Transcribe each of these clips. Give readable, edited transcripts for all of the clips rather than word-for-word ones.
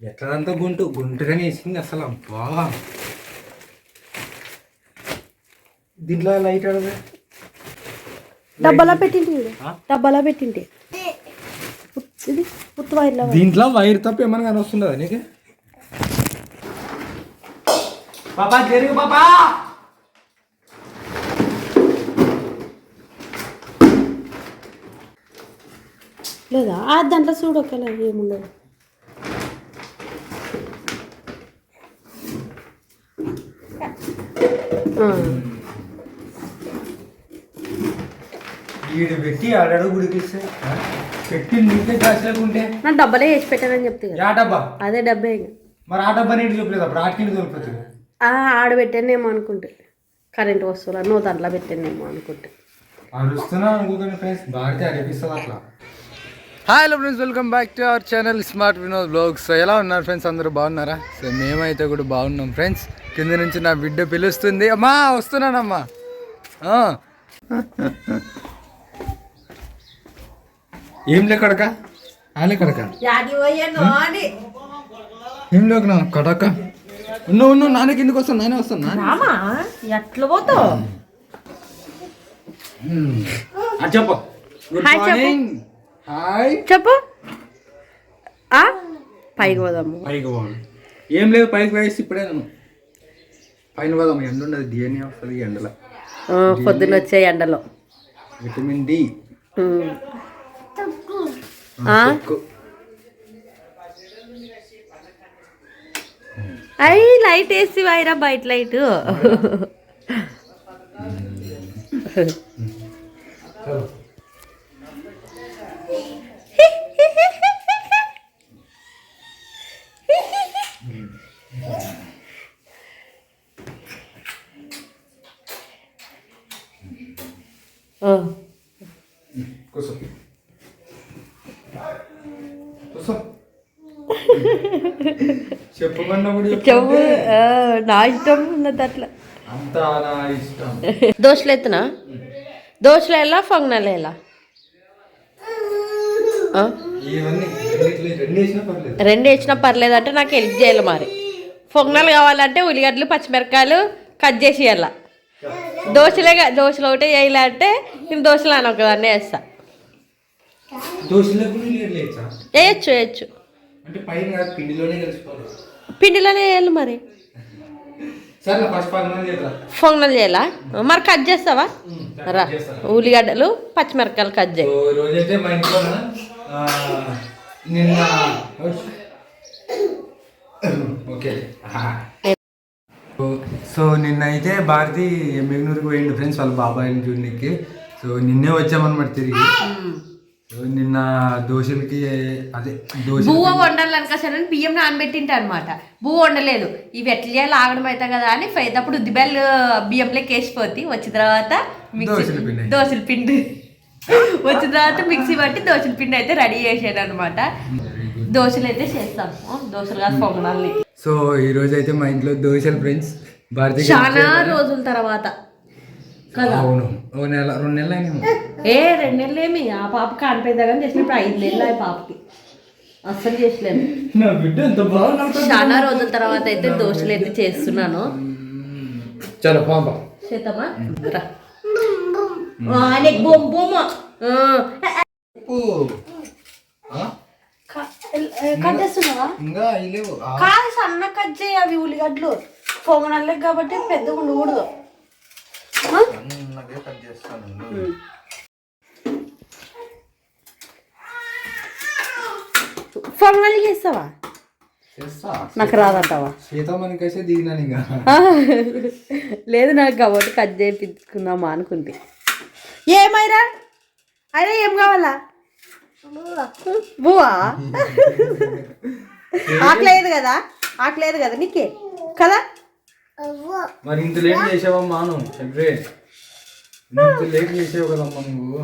ఎట్లంతా గుంటగానే వేసింది అసలు. అబ్బా దీంట్లో లైట్ అడగా డబ్బాలో పెట్టింటి డబ్బాలో పెట్టింటి ఉత్త వైర్లో. దీంట్లో వైర్ తప్ప ఏమన్నా కానీ వస్తుండదా నీకు? పాపా జరుగు పాపా. లేదా దాంట్లో చూడు ఒకలా ఏముండదు. ఈడు పెట్టి ఆడాడు గుడికిస్తే పెట్టి నీకే కాసేకుంటే నా డబ్బాలే వేసి పెట్టానని చెప్తే కదా. ఆ డబ్బా అదే డబ్బే. మరి ఆ డబ్బా నీటి చూపలేదు, అప్పుడు ఆటకిండి తోలిపోతుంది. ఆడ పెట్టానేమో అనుకుంటే కరెంట్ వస్తువులు నువ్వు దాంట్లో పెట్టానేమో అనుకుంటే అరుస్తున్నా అనుకోకండి ఫ్రెండ్స్, బాగా అనిపిస్తుంది అట్లా. Hi hello friends, welcome back to our channel smart Vinod blogs. So ఎలా ఉన్నారు ఫ్రెండ్స్, అందరూ బాగున్నారా? సో మేమైతే కూడా బాగున్నాం ఫ్రెండ్స్. కింద నుంచి నా బిడ్డ పిలుస్తుంది, అమ్మా వస్తున్నానమ్మా. ఏం లే కడక ఆలే కడక ఏం లేక నా కడక ఉన్న నాన్న కిందకి వస్తాను, నానే వస్తాను. ఎట్లా పోతావు? చెప్పు గుడ్ మార్నింగ్. హాయ్ చెప్పు. పైకి పోదాము. పైకి పోదాం ఏం లేదు, పైకి వేసి ఇప్పుడే పైన పోదాం. ఎండ ఉండదు, డిఎన్ఏ వస్తుంది ఎండలో. పొద్దున్న వచ్చే ఎండలో విటమిన్ డి. అయ్యి లైట్ వేసి వాయిరా, బయట లైట్. కూర్చో కూర్చో. చెప్పమన్నప్పుడు చెప్పు. నా ఇష్టం ఉన్నది అట్లా. అంతా నా ఇష్టం. దోశలు ఎత్తునా? దోశలు ఎలా ఫంగనాలు ఎలా? రెండు వేసినా పర్లేదు అంటే నాకు హెల్ప్ చేయాలి. మరి ఫొంగనాలు కావాలంటే ఉల్లిగడ్డలు పచ్చిమిరకాయలు కట్ చేసి ఇవ్వాల. దోశలు ఒకటే వేయాలంటే నేను దోశలు అని ఒకదాన్ని వేస్తా. వేయచ్చు పిండిలోనే వేయాలి. మరి ఫొంగనాలు చేయాలా? మరి కట్ చేస్తావా? రా, ఉల్లిగడ్డలు పచ్చిమిరకాయలు కట్ చేయి. సో నిన్నైతే భారతి మెగ్నూరుకి పోయిండు ఫ్రెండ్స్ వాళ్ళ బాబాయిని చూడడానికి. సో నిన్నే వచ్చామన్నమాట తిరిగి. సో నిన్న దోశలకి అదే బువ్వ వండాలనుకోసానని బియ్యం నానబెట్టింటా అనమాట. బువ్వ వండలేదు. ఇవి ఎట్లా చేయాలి ఆగడం అవుతాయి కదా అని పోయేటప్పుడు ఉద్దిబెల్లు బియ్యంలోకి వేసిపోతే వచ్చిన తర్వాత దోశల పిండి వచ్చిన తర్వాత మిక్సీ పట్టి దోశల పిండి అయితే రెడీ చేసాను అనమాట. దోశలు అయితే చేస్తాము, దోశలు కాదు పొంగనాలని. సో ఈ రోజు అయితే మా ఇంట్లో దోశలు ఫ్రెండ్స్. భారతి చాలా రోజుల తర్వాత కదా. అవును, 2 నెలలు అయినా. 2 నెలలు ఏమి ఆ పాపకి అనిపోయిందా చేసినప్పుడు 5 నెలలు ఆ పాపకి అస్సలు చేసలేము. చాలా రోజుల తర్వాత అయితే దోశలు అయితే చేస్తున్నాను. చలో పాప చేద్దామా? బొమ్మ కట్ చేస్తున్నావా? కాదు, సన్న కట్ చేయి. అవి ఉల్లిగడ్డలు పొంగనాలే కాబట్టి పెద్దగా ఉండకూడదు. పొంగనాలు చేస్తావా? నాకు రాదంటావా? లేదు, నాకు కాబట్టి కట్ చేయించుకుందామా అనుకుంటే. ఏమైరా అరే ఏం కావాలా? బువ్వా ఆకలేదు కదా, ఆకలేదు కదా నీకే కదా. మరి ఇంత లేట్ చేసావమ్మా నువ్వు, లేట్ చేసావు కదమ్మా నువ్వు.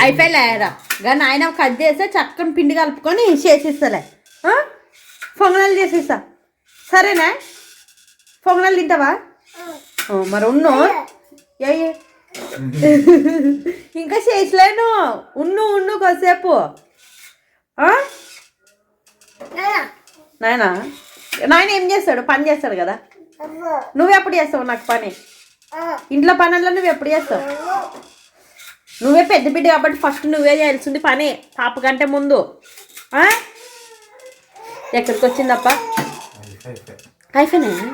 అయిపోయలేరా కానీ ఆయన కట్ చేస్తే చక్కని పిండి కలుపుకొని చేసిస్తలే. పొంగనాలు చేసిస్తా, సరేనా? పొంగనాలు తింటావా? మరి ఉన్ను ఇంకా చేసలేను. ఉన్ను కొద్దిసేపు నాయనా నాయన ఏం చేస్తాడు? పని చేస్తాడు కదా. నువ్వెప్పుడు చేస్తావు నాకు పని? ఇంట్లో పనుల్లో నువ్వు ఎప్పుడు చేస్తావు? నువ్వే పెద్ద బిడ్డ కాబట్టి ఫస్ట్ నువ్వే చేయాల్సింది పని పాప కంటే ముందు. ఎక్కడికి వచ్చిందప్ప? అయిపోయినాయా?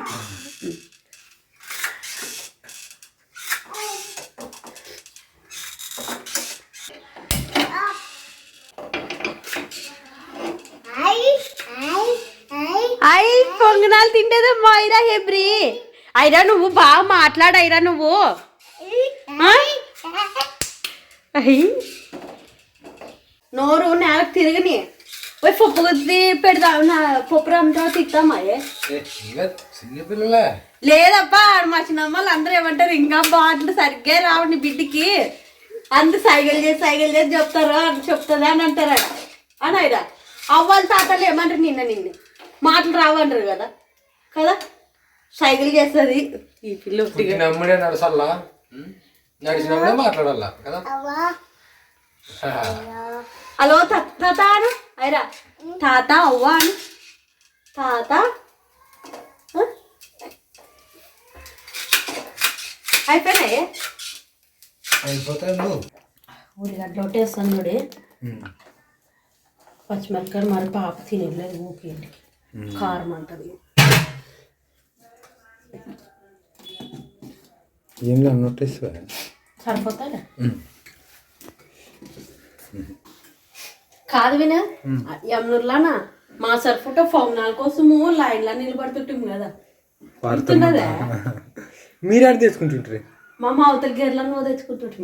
పొంగనాలు తింటేదమ్మా ఐరా హెబ్రి. ఐరా నువ్వు బాగా మాట్లాడు. ఐరా నువ్వు నోరు నేలకు తిరగని పోయి పప్పు కొద్ది పెడదాం. పప్పు రమ్ముతావు తిట్టామా? లేదప్పా మా చిన్నమ్మలు అందరూ ఏమంటారు, ఇంకా బాటలు సరిగ్గా రావు నీ బిడ్డకి, అందరు సైకిల్ చేసి చెప్తారు అని చెప్తుంది అని అంటారా అని. అయిరా అవ్వాలి తాతలు ఏమంటారు, నిన్ను మాటలు రావంటారు కదా కదా. సైకిల్ చేస్తుంది ఈ పిల్ల. మాట్లాడాలా కదా. హలో తాత అను. అయిరా తాత అవ్వ అని. తాత అయిపోయినాయి. ఉల్లిగడ్డ రొట్టేస్తాను చూడే. పచ్చిమిరపకాయలు మరి పాప తినలేదు ఊకేంటికి, కారం అంటది. సరిపోతారా? కాదు వినా యమునూర్లానా మా సరిపోట ఫోనాల కోసము లైన్లో నిలబడుతుంటాం కదా. మీరు ఆడ తెచ్చుకుంటుంటారు? మా అవతల గేర్లో నువ్వు తెచ్చుకుంటుంటే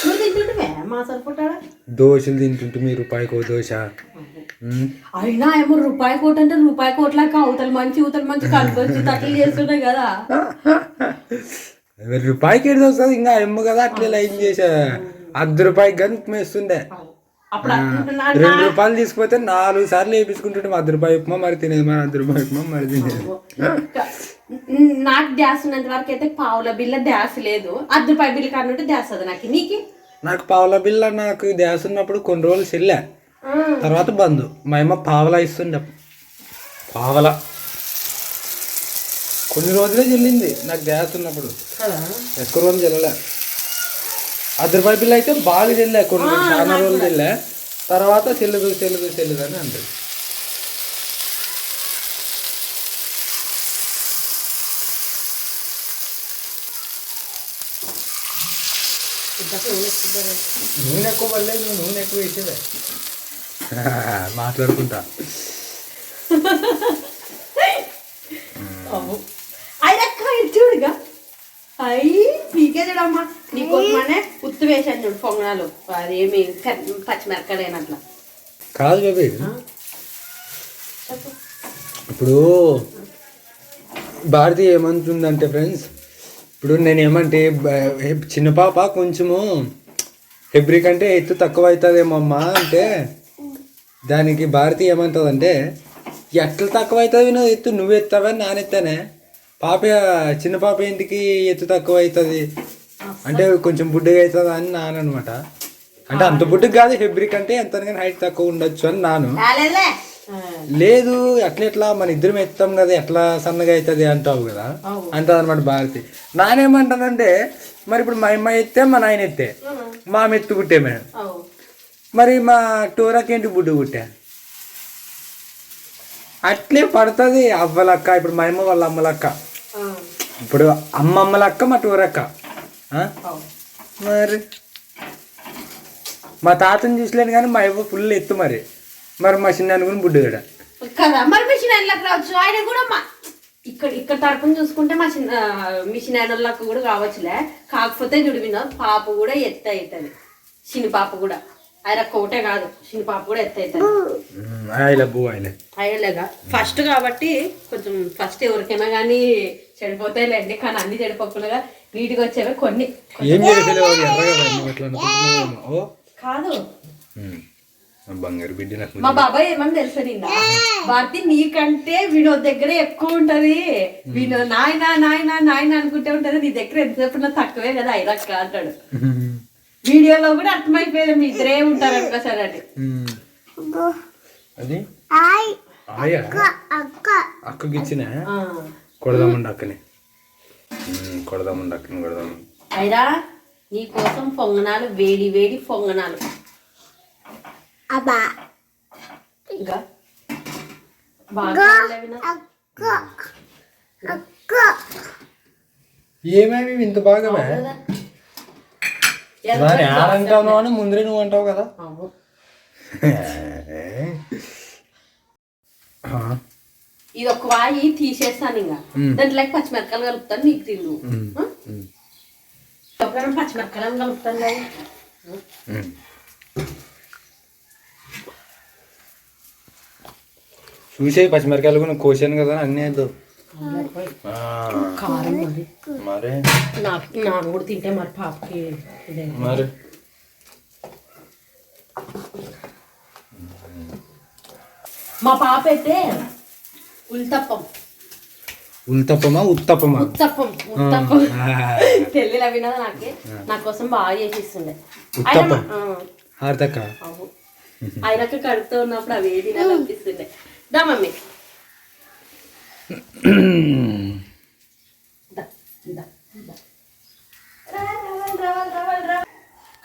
నువ్వు తింటుంటే మా సరిపోటాడా దోశలు తింటుంటే మీ రూపాయికో దోశ. అయినా ఏమో రూపాయి కోట అంటే రూపాయి కోట్లకి అవతల మంచి కనిపించి తట్లు చేస్తున్నాయి కదా. రూపాయికి ఏడు వస్తుంది ఇంకా ఎమ్మ కదా. అట్లే లైన్ చేసా ₹10 కానీ ఉప్మా వేస్తుండే. 2 రూపాయలు తీసుకుపోతే 4 సార్లు వేయించుకుంటుంటే ₹10 ఉప్మా మరి తినేది, మరి ₹10 ఉప్మా మరి తినేది. నాకు ధ్యాస ఉన్నంత వరకు అయితే పావుల బిల్ల ధ్యాస లేదు. ₹10 బిల్లు కానుంటే ధ్యాస అది నాకు. నీకు? నాకు పావుల బిల్ల నాకు ధ్యాస ఉన్నప్పుడు కొన్ని రోజులు చెల్లె, తర్వాత బంధు. మా అమ్మ పావలా ఇస్తుండే. పావలా కొన్ని రోజులే చెల్లింది నాకు ధ్యాస ఉన్నప్పుడు, ఎక్కువ రోజులు చెల్లలే. ₹10 బిల్లు అయితే బాగా చెల్లె, కొన్ని చాలా రోజులు చెల్లె. తర్వాత చెల్లుదు అని అంటుంది. నూనె ఎక్కువ పడలేదు, నువ్వు నూనె ఎక్కువ వేసేదే. మాట్లాడుకుంటా చూడుగా. అయ్యి పీకే చూడమ్మా నీకోసమనే ఉత్తు వేసాను చూడు పొంగనాలు. అదేమి పచ్చిమిరపకాయలు అట్లా కాదు బేబీ. ఇప్పుడు భారతి ఏమంటుందంటే ఫ్రెండ్స్, ఇప్పుడు నేను ఏమంటే చిన్న పాప కొంచెము హెబ్రి కంటే ఎత్తు తక్కువ అవుతుందేమో అమ్మ అంటే, దానికి భారతి ఏమంటుందంటే, ఎట్లా తక్కువ అవుతుంది నువ్వు ఎత్తు, నువ్వు ఎత్తావని నానెత్తానే, పాప చిన్న పాప ఇంటికి ఎత్తు తక్కువ అవుతుంది అంటే కొంచెం బుడ్డిగా అవుతుంది అని నాన్న అనమాట. అంటే అంత బుడ్డికి కాదు, హెబ్రి కంటే ఎంతగానో హైట్ తక్కువ ఉండొచ్చు అని నాను. లేదు ఎట్లా మన ఇద్దరం ఎత్తాం కదా, ఎట్లా సన్నగా అవుతుంది అంటావు కదా అంటది అనమాట భారతి. నానేమంటానంటే, మరి ఇప్పుడు మా అమ్మ ఎత్తే మా నాయన ఎత్తే మా మెత్తు పుట్టే మేడం, మరి మా టోరాకి ఏంటి బుడ్డు పుట్టా, అట్లే పడుతుంది అవ్వలక్క. ఇప్పుడు మా అమ్మ వాళ్ళ అమ్మలక్క, ఇప్పుడు అమ్మమ్మలక్క మా టోరక్క. మరి మా తాతని చూసలేను కానీ మా అవ్వ ఫుల్ ఎత్తు. మరి మా చిన్న అనుకుని బుడ్డు కదా కదా. మరి మీ చిన్నకి రావచ్చు, ఆయన కూడా ఇక్కడ తరపున చూసుకుంటే మా మిషన్ ఆయనలకు కూడా కావచ్చులే. కాకపోతే చూడివిన పాప కూడా ఎత్త అవుతుంది, చిన్న పాప కూడా. ఆయన కోటే కాదు, చిన్న పాప కూడా ఎత్త అవుతుంది. అయ్యలేగా ఫస్ట్ కాబట్టి కొంచెం ఫస్ట్ ఎవరికైనా కానీ చెడిపోతాయిలేండి, కానీ అన్ని చెడిపోకుండా నీట్గా వచ్చేవి కొన్ని. కాదు బంగారు బిడ్డ. మా బాబాయ్ ఏమని తెలుసా నిన్న, భారతి నీకంటే వినోద్ దగ్గర ఎక్కువ ఉంటది, వినోద్ నాయన నాయన నాయన అనుకుంటే ఉంటది, నీ దగ్గర ఎంతసేపు తక్కువే కదా ఐరక్క అంటాడు. వీడియోలో కూడా అర్థమైపోయింది మీ ఇద్దరే ఉంటారు అనుకోసారి అని. అది ఆయా అక్కకి ఇచ్చిన కొడదామండి అక్కని కొడదాము. అయిరా నీ కోసం పొంగనాలు, వేడి వేడి పొంగనాలు. ఇంకా బాగా ఏమేమి ఇంత బాగా అంటావు అని ముందరే నువ్వు అంటావు కదా. ఇది ఒక వాయి తీసేస్తాను ఇంకా దాంట్లో పచ్చిమిరకాయలు కలుపుతాను నీకు తిండు. పచ్చిమిరకాయలు కలుపుతాను కదా. చూసే పచ్చిమిరకాయలు కూడా కోసాను కదా అన్నీ వేద్దాం. కారం మరి నాకు కూడా తింటే మరి పాపకి మరి మా పాప అయితే ఉత్తప్పం తెల్లిలా వినదా నాకే నా కోసం బాగా చేసిస్తుండే. ఆయనకు కడుపుతూ ఉన్నప్పుడు అవి ఏది అనిపిస్తుండే. దా మమ్మీ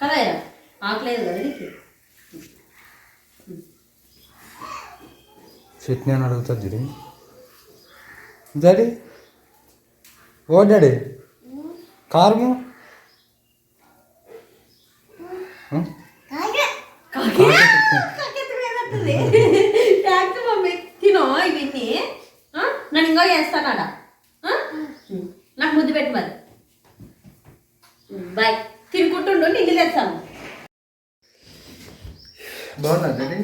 కదా ఆకలేదు కదా నీకు. చట్నీ అని అడుగుతుంది జిరి. డాడీ ఓ డాడీ కారము మమ్మీ తినో ఇవన్నీ నన్ను ఇంకా చేస్తానాడా. నాకు ముద్దు పెట్టి మరి బాయ్ తినుకుంటుండు నిండి తెస్తాను. బాగున్నా డాడీ.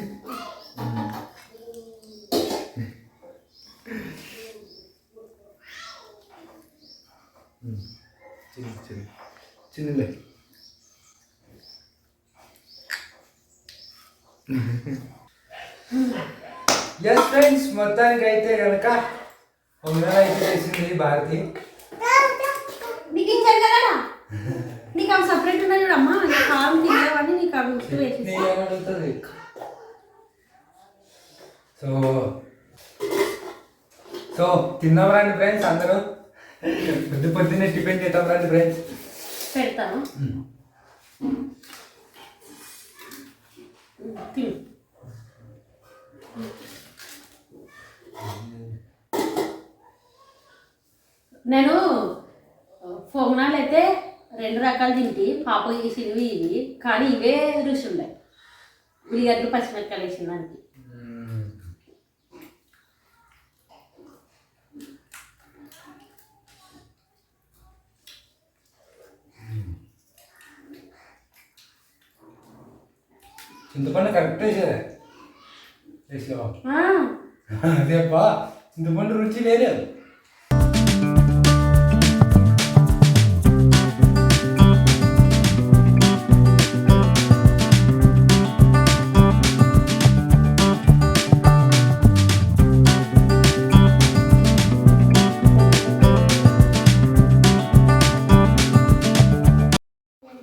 చిన్నలే ఎస్ ఫ్రెండ్స్, మొత్తానికి అయితే కనుక పొంగనాలు అయితే చేసింది భారతి. నీకు ఇచ్చారు కదా నీకు అవి సపరేట్ ఉన్నాయి చూడమ్మా. కారం తినేవన్నీ నీకు అవి ఉప్పు వేసి అడుగుతుంది. సో తిన్నాం రండి ఫ్రెండ్స్, అందరూ పొద్దున్నే టిఫిన్ చేద్దాం రండి ఫ్రెండ్స్. పెడతాను నేను. పొంగనాలు అయితే 2 రకాలు తింటి, పాప వేసినవి ఇవి, కానీ ఇవే రుచి ఉన్నాయి. ఉల్లిగడ్డలు పచ్చిమిరకాయలు వేసిన దానికి. చింతపండు కరెక్ట్ వేసారా? అదేపా చింతపండు రుచి వేరే.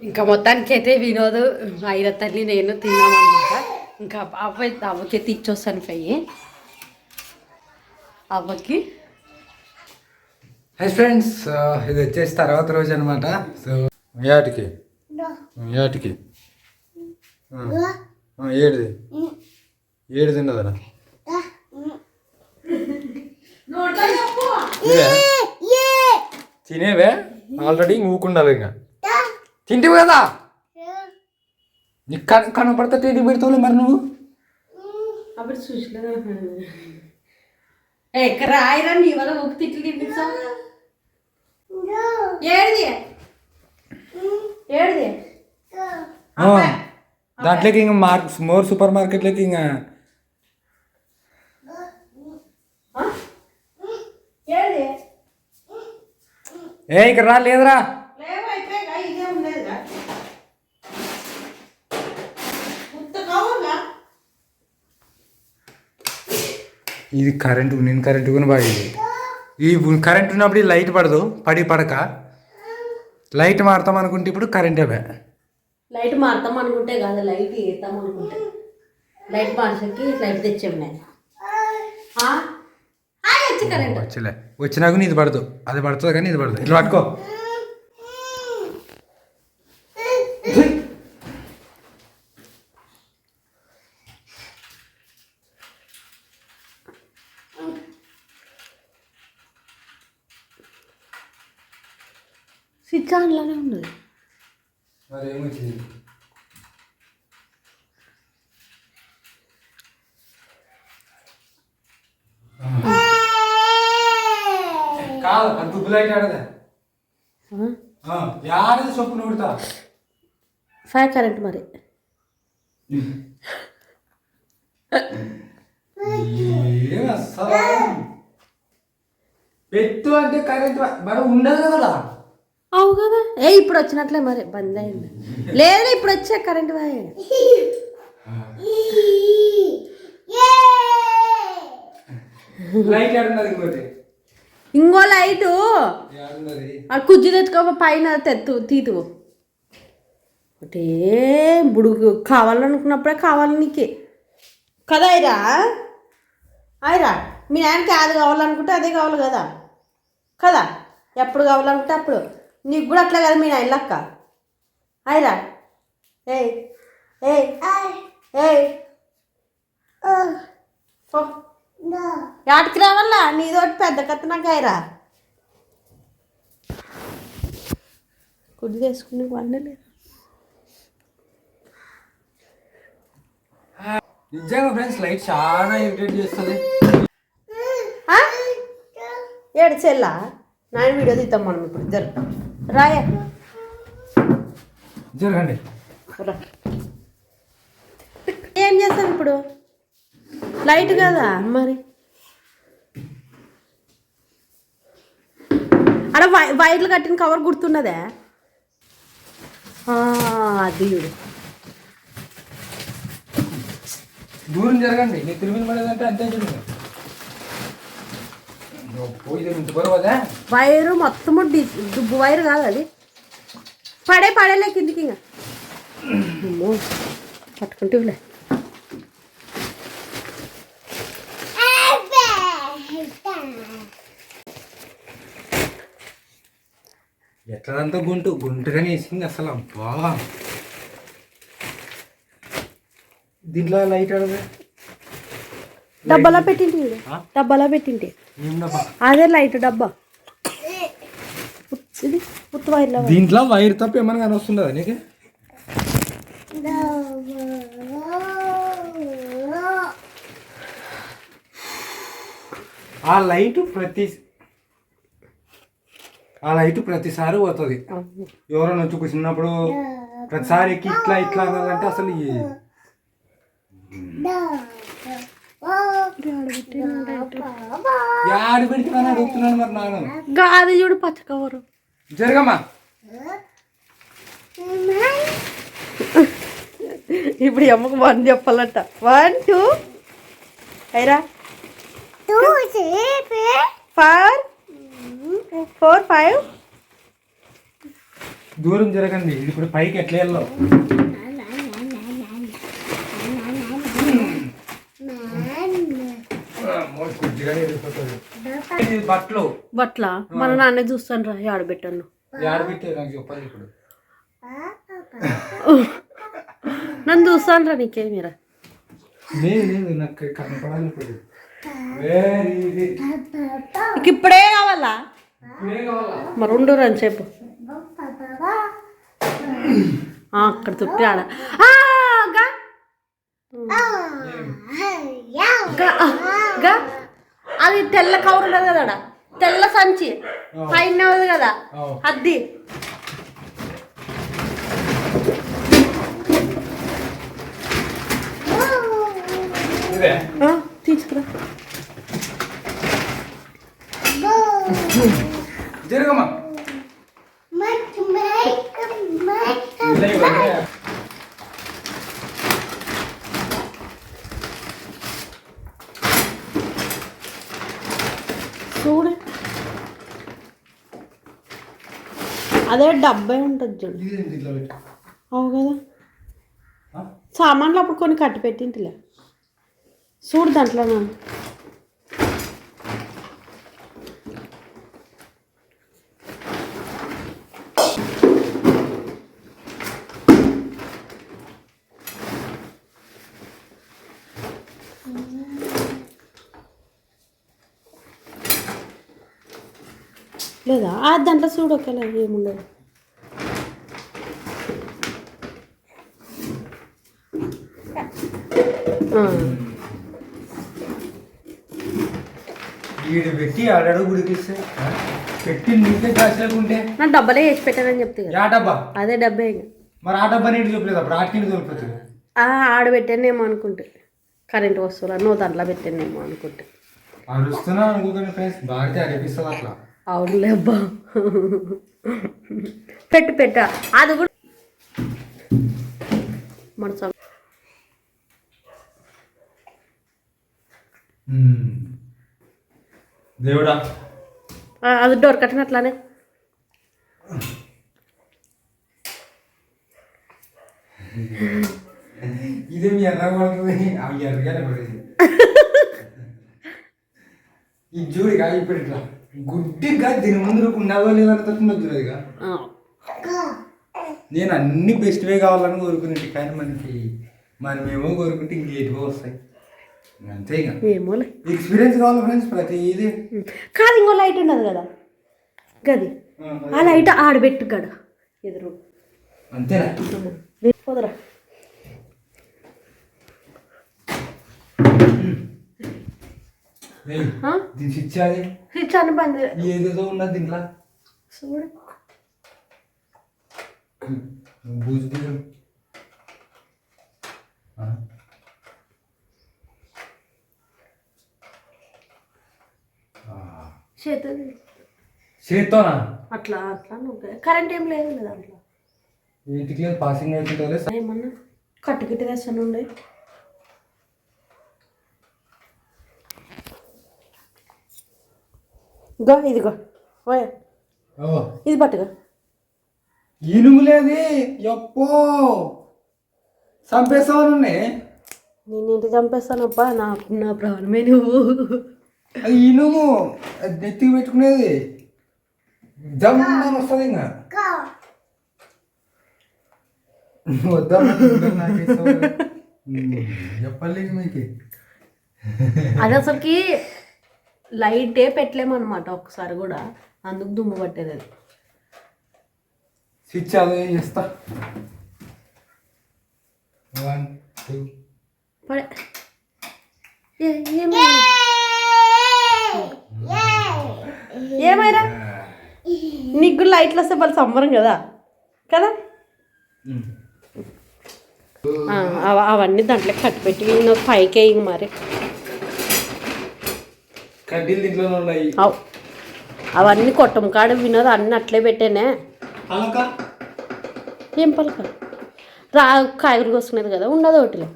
ఇంకా మొత్తానికి అయితే వినోద్ ఐర తల్లి నేను తిన్నామన్నమాట. ఇంకా అవ్వకి తెచ్చొస్తాను ఫ్రై అవ్వకి. హై ఫ్రెండ్స్, ఇది వచ్చేసి తర్వాత రోజు అనమాట. సో ఏటికి ఏడు తిన్నదనా తినేవే ఆల్రెడీ ఊకుండాలి. ఇంకా తింటివి కదా, నీకు కనపడతా తిండి పెడతావులే మరి నువ్వు. అప్పుడు చూసిన ఎక్కడ రాయిరా నీ వల్ల ఒక తిట్లు తినిపిస్తా. ఏడిది దాంట్లోకి ఇంకా మోర్ సూపర్ మార్కెట్లోకి ఇంకా ఇక్కడ రా లేదురా. ఇది కరెంటు నేను కరెంటు కూడా బాగా ఈ కరెంట్ ఉన్నప్పుడు లైట్ పడదు, పడక లైట్ మారుతాం అనుకుంటే ఇప్పుడు కరెంటే లైట్ మారుతాం అనుకుంటే కాదు, లైట్ వేస్తాం అనుకుంటే. లైట్ మార్చకి లైట్ తెచ్చాము నేను. వచ్చి కరెంట్ వచ్చలే వచ్చినాక నీది పడదు, అది పడుతుంది కానీ ఇది పడదు. ఇట్లా పట్టుకో. స్విచ్ ఆన్లోనే ఉన్నది. మరి ఏమొచ్చింది? కాదు అది దుబ్బులైట్ ఆడదా యాడది చొప్పున కొడతా ఫైర్ కరెంట్ మరి. పెట్టు అంటే కరెంట్ మరి ఉండదు కదా. అవు కదా. ఇప్పుడు వచ్చినట్లే మరి బంద్ అయింది. లేదు ఇప్పుడు వచ్చా కరెంట్ బాయ్. లైట్ ఆడున్నది ఇంకోటి. ఇంకో లైటు కుజ్జు తెచ్చుకో పైన తీతు ఒకటే బుడుగు కావాలనుకున్నప్పుడే కావాలి నీకే కదా. అయిరా మీ నాన్నకి అది కావాలనుకుంటే అదే కావాలి కదా కదా. ఎప్పుడు కావాలనుకుంటే అప్పుడు. నీకు కూడా అట్లా కదా మీ నాయన లక్క. అయిరా ఏయ్ ఏయ్ ఏయ్ యాటికి రావాలా నీదోటి పెద్ద కథ నాకు. అయిరా కుడి చేసుకుని వండలేదు. నిజంగా ఫ్రెండ్స్ లైట్ చాలా ఇరిటేట్ చేస్తుంది. ఏడు చెల్లా నాయన వీడియో తీద్దాం మనం ఇప్పుడు ఇద్దరు. రాయా జరగండి. ఏం చేస్తాం ఇప్పుడు? లైట్ కదా మరి. అక్కడ వైర్లు కట్టిన కవర్ గుర్తున్నదే అది. దూరం జరగండి. నీకు తిరిగి పడేదంటే అంతే చూడండి. వైరు మొత్తము దుబ్బు వైరు కాదు అది. పడేలే కిందికి. ఇంకా పట్టుకుంటేలే. ఎట్లంతా గుంటగానే వేసింది అసలు. అబ్బా దీంట్లో లైట్ ఆడదా? డబ్బాలో పెట్టింటి. డబ్బాలో పెట్టింటి అదే లైట్ డబ్బా. దీంట్లో వైర్ తప్ప ఏమన్నా కానీ వస్తుందా నీకు? ఆ లైట్ ప్రతిసారి పోతుంది. ఎవరైనా వచ్చి కూర్చున్నప్పుడు ప్రతిసారి ఎక్కి ఇట్లా ఇట్లా అన్నదంటే అసలు యాడి పెడితే అడుగుతున్నాను మరి నాన్న. గాది చూడు పచ్చ కవరు. జరగమ్మా. ఇప్పుడు అమ్మకు 1 చెప్పాలంట. 1 2 అయిరా 2 4 4 5. దూరం జరగండి. ఇది ఇప్పుడు పైకి ఎట్లా వెళ్ళావు? బట్ల మన నాన్న చూస్తాను రా. ఆడబెట్టాను నాకు చెప్పాలి ఇప్పుడు. నన్ను చూస్తాను రా. నీకే మీరా లేదు నాకు కనపడాలి ఇప్పుడు. ఇప్పుడే కావాలా మరి? ఉండు రని చెప్పు. అక్కడ చుట్టి ఆడ అది తెల్ల కవర్ ఉండదు కదా, తెల్ల సంచి పైన కదా అది. తీసుకురా. జరగమ్మా. చూడు అదే డబ్బే ఉంటుంది చూడు. అవు కదా. సామాన్లు అప్పుడు కొన్ని కట్టి పెట్టింటిలే చూడు దాంట్లో లేదా దాంట్లో చూడు ఒకేలా ఏముండదు. వీడు పెట్టి ఆడాడు గుడికిస్తే పెట్టి నీకే దాచలేకుంటే నా డబ్బాలే వేసి పెట్టానని చెప్తే కదా. యా డబ్బా అదే డబ్బే మరి ఆ డబ్బా నీటి చూపలేదు అప్పుడు ఆటికి దొరుకుతుంది. ఆడ పెట్టానేమో అనుకుంటే కరెంట్ వస్తువులు నువ్వు దాంట్లో పెట్టానేమో అనుకుంటే అరుస్తున్నా అనుకోకండి ఫ్రెండ్స్, బాగా అనిపిస్తుంది అట్లా. అవునులే అబ్బా, పెట్టు పెట్ట అది కూడా మన దేవుడా అది డోర్ కట్టినట్లానే ఇదే మీ ఎర్ర పడుతుంది, అవి ఎర్రగానే పడేది. ఈ జూడిగా ఇప్పుడు ఇట్లా గుడ్డిగా దీని ముందు ఉండదో లేదన్నది ఇక నేను అన్ని బెస్ట్వే కావాలని కోరుకునేది, కానీ మనమేమో కోరుకుంటే ఇంకేటివో వస్తాయి అంతే. ఇక ఏమోలే ఎక్స్పీరియన్స్ కావాలి ఫ్రెండ్స్ ప్రతి ఇది. కాదు ఇంకో లైట్ ఉన్నది కదా గది, ఆ లైట్ ఆడబెట్టు గడ ఎదురు అంతేనా పోదరా. దీని స్విచ్ అది స్విచ్ అని బంద్ ఏదేదో ఉన్నది దీంట్లో చూడు. బూజు బూజు చేత్తోనా అట్లా అట్లా నువ్వు కరెంట్ ఏం లేదు దాంట్లో. వీటికి లేదు పాసింగ్ అవుతుంటే ఏమన్నా కట్టుకిట్టు వేస్తాను ఉండే. గో ఇదిగో ఓయ్ ఇది పట్టుగా. ఇనుము లేదు ఎప్పో చంపేస్తాను. నేనేంటి చంపేస్తానప్పా, నా ప్రాణమే నువ్వు. అది ఇనుము నెత్తికి పెట్టుకునేది జమ్మని వస్తుంది. ఇంకా వద్దా చెప్పలేదు మీకు. అది అసలుకి లైటే పెట్టలేమన్నమాట ఒకసారి కూడా, అందుకు దుమ్ము పట్టేది. అది స్విచ్ అది చేస్తా. 1 2 పడే ఏమైనా నీకు లైట్లు వస్తే వాళ్ళు సంబరం కదా కదా. అవన్నీ దాంట్లో కట్టి పెట్టి నాకు పైకే ఇంక మరి కడ్డీలు దీంట్లో ఉన్నాయి. అవన్నీ కొట్టం కాడ వినోద్ అన్నీ అట్లే పెట్టానే. ఏం పలక కాయగూరకి వస్తున్నది కదా ఉండదు ఒకటిలో.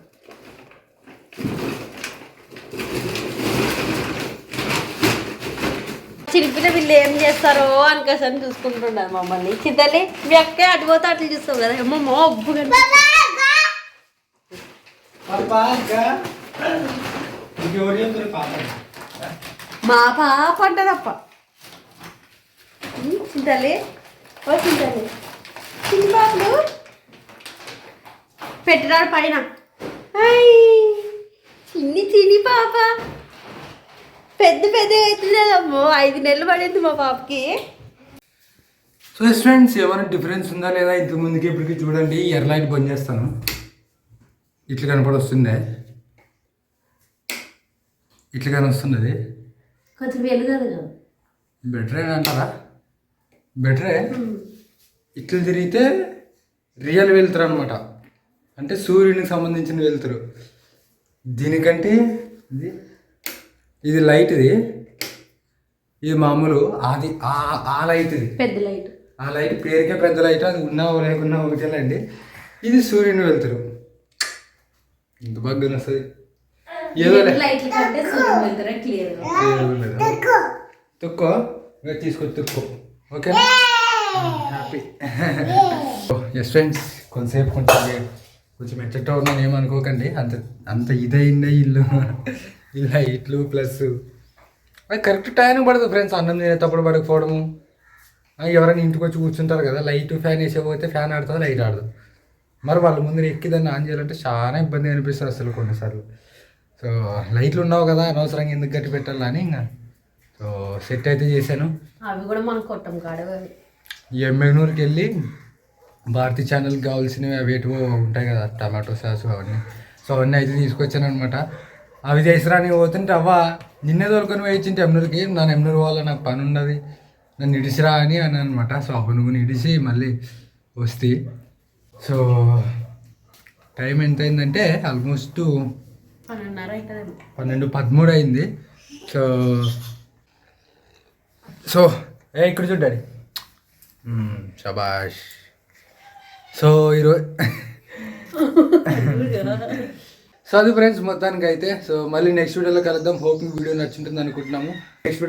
చిరిపిన వీళ్ళు ఏం చేస్తారో అనుకోసని చూసుకుంటున్నారు మమ్మల్ని. చిద్దలి మీ అక్క అటుపోతే అట్లా చూస్తావు కదా అమ్మమ్మో అబ్బు మా పాప అంటదప్ప. చింతలి ఓ చింతలి చిన్ని పాపలు పెట్టినాడు పైన. చిన్ని పాప పెద్ద అవుతుందమ్మో, 5 నెలలు పడింది మా పాపకి. సో ఫ్రెండ్స్ ఏమైనా డిఫరెన్స్ ఉందా లేదా ఇంతకు ముందుకి ఇప్పటికి చూడండి. ఎర్ర లైట్ బంద్ చేస్తాను, ఇట్లా కనపడి వస్తుంది, ఇట్లా కానీ వస్తుంది. అది కొంచెం వెలుగదు కదా, బెటరే అంటారా? బెటరే. ఇట్లా తిరిగితే రియల్ వెళ్తారు అనమాట, అంటే సూర్యునికి సంబంధించిన వెళ్తారు. దీనికంటే ఇది లైట్, ఇది మామూలు. అది ఆ లైట్, ఇది పెద్ద లైట్. ఆ లైట్ పేరుకే పెద్ద లైట్, అది ఉన్నా లేకున్నా ఒకటేలండి. ఇది సూర్యుని వెళ్తారు. ఇంత బాగా వస్తుంది. ఏదో తుక్కో తీసుకొచ్చి తుక్కో. Okay happy. ఎస్ ఫ్రెండ్స్ కొంతసేపు కొంచెం కొంచెం ఎచ్చట ఉన్నాను ఏమనుకోకండి, అంత అంత ఇదైందే ఇల్లు. ఈ లైట్లు ప్లస్ అది కరెక్ట్ టైం పడదు ఫ్రెండ్స్, అన్నం తినేటప్పుడు పడకపోవడము. ఎవరైనా ఇంటికి వచ్చి కూర్చుంటారు కదా, లైట్ ఫ్యాన్ వేసేపోతే ఫ్యాన్ ఆడుతుంది, లైట్ ఆడదు. మరి వాళ్ళ ముందు ఎక్కి దాన్ని ఆన్ చేయాలంటే చాలా ఇబ్బంది అనిపిస్తుంది అసలు కొన్నిసార్లు. సో లైట్లు ఉన్నావు కదా అనవసరంగా ఎందుకు గట్టి పెట్టాలని ఇంకా సో సెట్ అయితే చేశాను. అవి కూడా మనం కొట్టం కాడే ఈ ఎమ్మెగనూరుకి వెళ్ళి భారతీ ఛానల్కి కావాల్సినవి అవి ఏటివో ఉంటాయి కదా, టమాటో సాస్ అవన్నీ. సో అవన్నీ అయితే తీసుకొచ్చాను అనమాట. అవి చేసిరాని పోతుంటే అవ్వ నిన్నే తోలుకొని పోయించింటే ఎమ్నూరుకి, నన్ను ఎమ్నూరు పోవాలో నాకు పని ఉన్నది, నన్ను ఇడిసిరా అని అనమాట. సో అప్పుడు నువ్వు ఇడిసి మళ్ళీ వస్తే. సో టైం ఎంత అయిందంటే ఆల్మోస్ట్ 12:13 అయింది. సో సో ఇక్కడ చూడ్డాడి శబాష్. సో ఈరోజు సో అది ఫ్రెండ్స్ మొత్తానికి అయితే. సో మళ్ళీ నెక్స్ట్ వీడియోలో కలుద్దాం. హోప్ వీడియో నచ్చుంటుంది అనుకుంటున్నాము. నెక్స్ట్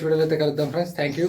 వీడియోలో అయితే కలుద్దాం ఫ్రెండ్స్. Thank you.